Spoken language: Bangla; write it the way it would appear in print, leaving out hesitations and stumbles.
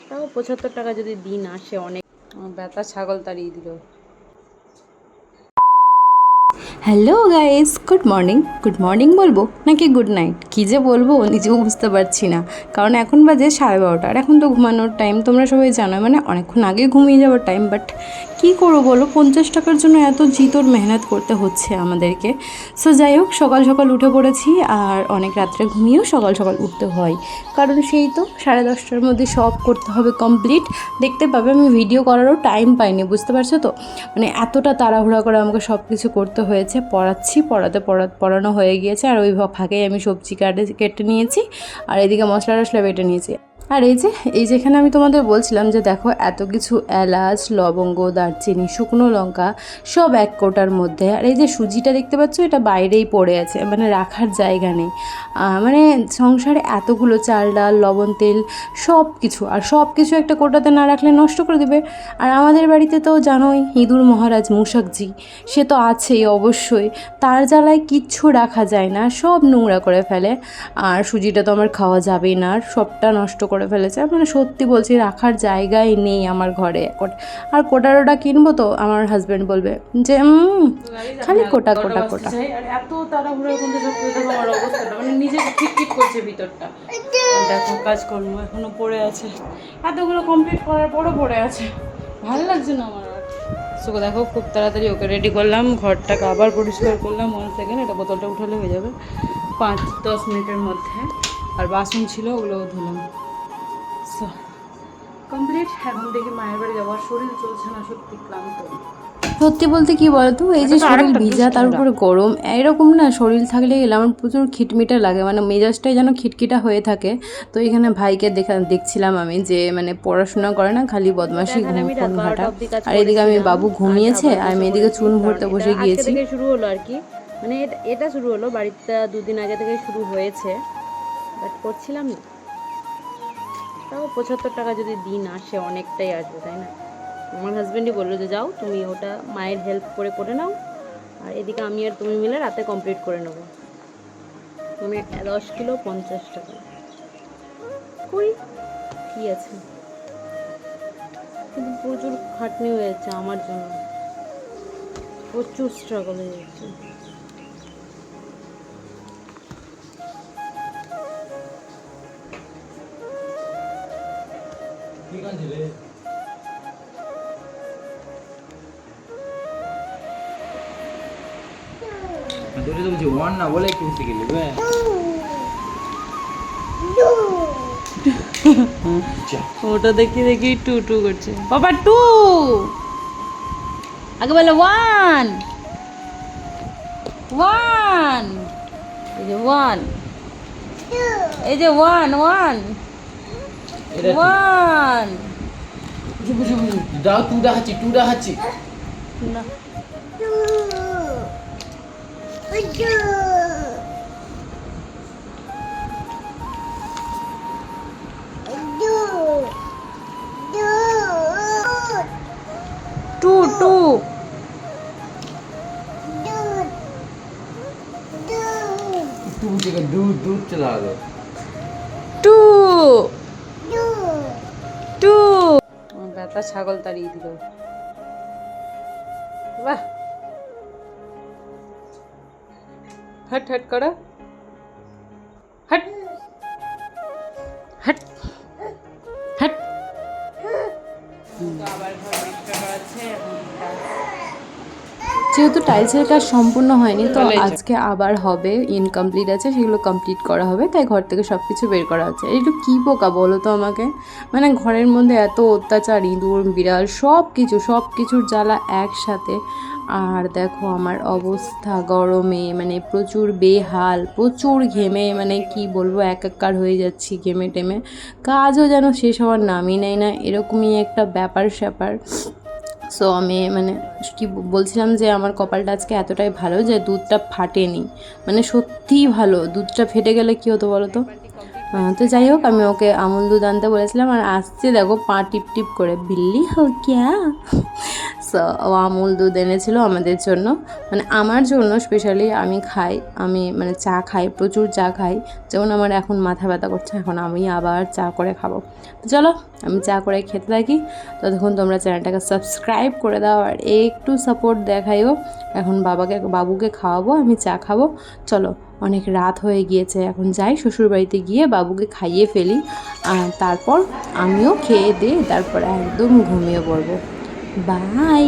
তাও 75 টাকা যদি দিন আসে অনেক। ব্যথা ছাগল তাড়িয়ে দিল। হ্যালো গাইস, গুড মর্নিং বলবো নাকি গুড নাইট, কী যে বলবো নিজেও বুঝতে পারছি না। কারণ এখন বাজে 12:30 আর এখন তো ঘুমানোর টাইম, তোমরা সবাই জানো, মানে অনেকক্ষণ আগে ঘুমিয়ে যাওয়ার টাইম। বাট কী করবো বলো, 50 টাকার জন্য এত জিতোর মেহনত করতে হচ্ছে আমাদেরকে। সো যাই হোক, সকাল সকাল উঠে পড়েছি আর অনেক রাত্রে ঘুমিয়েও সকাল সকাল উঠতে হয়, কারণ সেই তো 10:30টার মধ্যে সব করতে হবে কমপ্লিট। দেখতে পাবে আমি ভিডিও করারও টাইম পাইনি, বুঝতে পারছো তো, মানে এতটা তাড়াহুড়া করে আমাকে সব কিছু করতে হয়েছে। পড়ানো হয়ে গিয়েছে আর ওই ফাঁকেই আমি সবজি কেটে নিয়েছি আর এদিকে মশলা টশলা বেটে নিয়েছি। আর এই যেখানে আমি তোমাদের বলছিলাম যে দেখো এত কিছু এলাচ, লবঙ্গ, দারচিনি, শুকনো লঙ্কা সব এক কোটার মধ্যে। আর এই যে সুজিটা দেখতে পাচ্ছ, এটা বাইরেই পড়ে আছে, মানে রাখার জায়গা নেই। মানে সংসারে এতগুলো চাল ডাল লবণ তেল সব কিছু, আর সব কিছু একটা কোটাতে না রাখলে নষ্ট করে দেবে। আর আমাদের বাড়িতে তো জানোই ইঁদুর মহারাজ মুশাকজি, সে তো আছেই অবশ্যই, তার জ্বালায় কিচ্ছু রাখা যায় না, সব নোংরা করে ফেলে। আর সুজিটা তো আমার খাওয়া যাবেই না, আর সবটা নষ্ট করে ফেলেছে। মানে সত্যি বলছি, রাখার জায়গাই নেই আমার ঘরে। আর কোটারোটা কিনবো তো আমার হাজব্যান্ড বলবে যে খালি কোটা কোটা কোটা। আর এত তাড়াহুড়োর মধ্যে সব করে দেখো আমার অবস্থাটা, মানে নিজেকে খিটখিট করছে ভিতরটা। দেখো কাজকর্ম এখনো পড়ে আছে, এতগুলো কমপ্লিট করার পরও পড়ে আছে, ভালো লাগছে না আমার আর। সো দেখো খুব তাড়াতাড়ি ওকে রেডি করলাম, ঘরটাকে আবার পরিষ্কার করলাম। 1 সেকেন্ড, এটা বোতলটা উঠালে হয়ে যাবে 5-10 মিনিটের মধ্যে। আর বাসন ছিল ওগুলোও ধুলাম। So complete. এখন দেখি মায়ের বাড়ি যাওয়ার, শরীর চলছে না, সত্যি ক্লান্ত। সত্যি বলতে কি বলতো, এই যে শরীর ভিজা তার উপরে গরম, এরকম না শরীর থাকলে গেলে আমার প্রচুর খিটমিটা লাগে, মানে মেজাজটাই যেন খিটখিটা হয়ে থাকে। তো এখানে ভাইকে দেখছিলাম আমি যে মানে পড়াশোনা করে না, খালি বদমাশি ফোন ঘাটা। আর এদিকে আমি বাবু ঘুমিয়েছে আর আমি এদিকে চুন ভরতে বসে গিয়েছি। থেকে শুরু হলো আর কি, মানে এটা শুরু হলো, বাড়িতে 2 দিন আগে থেকে শুরু হয়েছে, বাট করছিলাম না। তাও 75 টাকা যদি দিন আসে অনেকটাই আসবে, তাই না? আমার হাজব্যান্ডই বললো যে যাও তুমি ওটা মায়ের হেল্প করে নাও, আর এদিকে আমি আর তুমি মিলে রাতে কমপ্লিট করে নেবো। মানে 10 কিলো 50 টাকা করি, কী আছে। কিন্তু প্রচুর খাটনি হয়েছে আমার জন্য, প্রচুর স্ট্রাগল হয়ে যাচ্ছে। তোরে তো বলছি ওয়ান না বলে একটু উঠে গেলি বে। ওটা দেখি দেখি টু টু করছে, বাবা টু, আগে বলে 1 1, এই যে 1, এই যে 1 1 1 দাও টু দেখাচ্ছি না। টু টু टू जगह दूध चला दो টু টু। ব্যথা ছাগল তাড়িয়ে দিল। বাহ, হট হট করো, হট হট হট। আবার ঘর পরিষ্কার করা আছে। যেহেতু টাইলসের কাজ সম্পূর্ণ হয়নি, তো আজকে আবার হবে, ইনকমপ্লিট আছে, সেগুলো কমপ্লিট করা হবে, তাই ঘর থেকে সব কিছু বের করা হচ্ছে। একটু কী পোকা বলো তো আমাকে, মানে ঘরের মধ্যে এত অত্যাচার, ইঁদুর বিড়াল সব কিছুর জ্বালা একসাথে। আর দেখো আমার অবস্থা গরমে, মানে প্রচুর বেহাল, প্রচুর ঘেমে, মানে কি বলবো একাকার হয়ে যাচ্ছি ঘেমে টেমে। কাজও যেন শেষ হওয়ার নামই নেয় না, এরকমই একটা ব্যাপার স্যাপার। সো আমি মানে কি বলছিলাম যে আমার কপালটা আজকে এতটাই ভালো যে দুধটা ফাটেনি, মানে সত্যিই ভালো। দুধটা ফেটে গেলে কী হতো বলো তো। তো যাই হোক, আমি ওকে আমুল দুধ আনতে বলেছিলাম আর আসছে দেখো পা টিপ টিপ করে, বিল্লি হো ক্যা। সো ও আমুল দুধ এনেছিল আমাদের জন্য, মানে আমার জন্য স্পেশালি। আমি খাই, আমি মানে চা খাই, প্রচুর চা খাই। যেমন আমার এখন মাথা ব্যথা করছে, এখন আমি আবার চা করে খাবো। তো চলো আমি চা করে খেতে থাকি, ততক্ষণ তোমরা চ্যানেলটাকে সাবস্ক্রাইব করে দাও আর একটু সাপোর্ট দেখাইও। এখন বাবুকে খাওয়াবো, আমি চা খাবো। চলো, অনেক রাত হয়ে গিয়েছে, এখন যাই শ্বশুরবাড়িতে গিয়ে বাবুকে খাইয়ে ফেলি, আর তারপর আমিও খেয়ে দিয়ে তারপরে একদম ঘুমিয়ে পড়বো। বাই।